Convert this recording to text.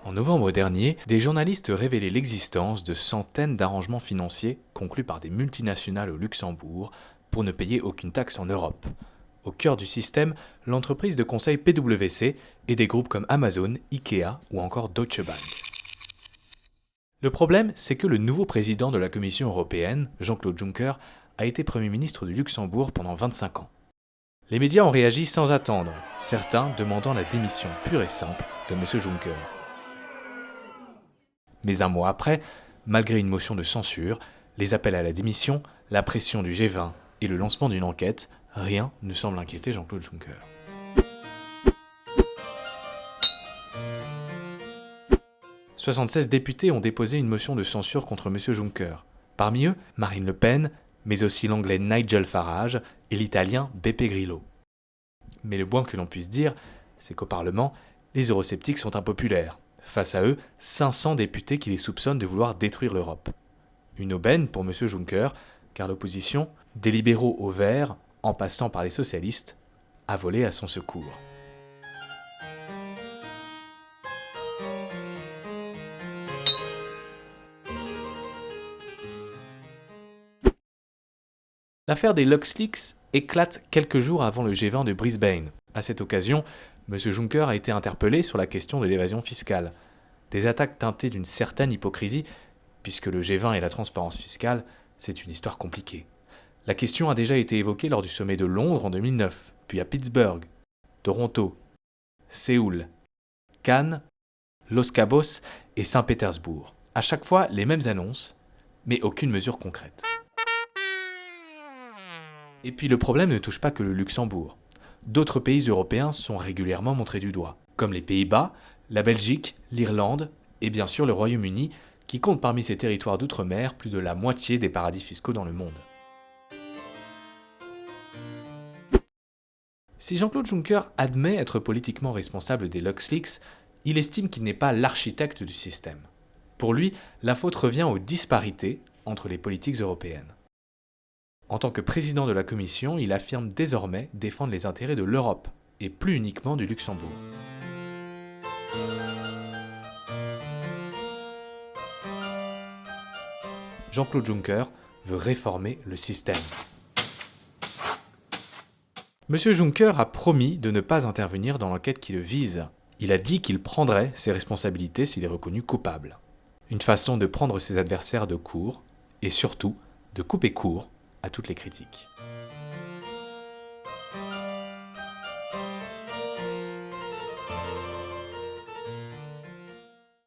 En novembre dernier, des journalistes révélaient l'existence de centaines d'arrangements financiers conclus par des multinationales au Luxembourg pour ne payer aucune taxe en Europe. Au cœur du système, l'entreprise de conseil PwC et des groupes comme Amazon, Ikea ou encore Deutsche Bank. Le problème, c'est que le nouveau président de la Commission européenne, Jean-Claude Juncker, a été Premier ministre du Luxembourg pendant 25 ans. Les médias ont réagi sans attendre, certains demandant la démission pure et simple de M. Juncker. Mais un mois après, malgré une motion de censure, les appels à la démission, la pression du G20 et le lancement d'une enquête, rien ne semble inquiéter Jean-Claude Juncker. « 76 députés ont déposé une motion de censure contre M. Juncker. Parmi eux, Marine Le Pen, mais aussi l'anglais Nigel Farage et l'italien Beppe Grillo. Mais le moins que l'on puisse dire, c'est qu'au Parlement, les eurosceptiques sont impopulaires. Face à eux, 500 députés qui les soupçonnent de vouloir détruire l'Europe. Une aubaine pour M. Juncker, car l'opposition, des libéraux aux Verts, en passant par les socialistes, a volé à son secours. L'affaire des LuxLeaks éclate quelques jours avant le G20 de Brisbane. À cette occasion, M. Juncker a été interpellé sur la question de l'évasion fiscale. Des attaques teintées d'une certaine hypocrisie, puisque le G20 et la transparence fiscale, c'est une histoire compliquée. La question a déjà été évoquée lors du sommet de Londres en 2009, puis à Pittsburgh, Toronto, Séoul, Cannes, Los Cabos et Saint-Pétersbourg. À chaque fois, les mêmes annonces, mais aucune mesure concrète. Et puis le problème ne touche pas que le Luxembourg. D'autres pays européens sont régulièrement montrés du doigt, comme les Pays-Bas, la Belgique, l'Irlande et bien sûr le Royaume-Uni, qui compte parmi ses territoires d'outre-mer plus de la moitié des paradis fiscaux dans le monde. Si Jean-Claude Juncker admet être politiquement responsable des LuxLeaks, il estime qu'il n'est pas l'architecte du système. Pour lui, la faute revient aux disparités entre les politiques européennes. En tant que président de la Commission, il affirme désormais défendre les intérêts de l'Europe, et plus uniquement du Luxembourg. Jean-Claude Juncker veut réformer le système. M. Juncker a promis de ne pas intervenir dans l'enquête qui le vise. Il a dit qu'il prendrait ses responsabilités s'il est reconnu coupable. Une façon de prendre ses adversaires de court, et surtout de couper court à toutes les critiques.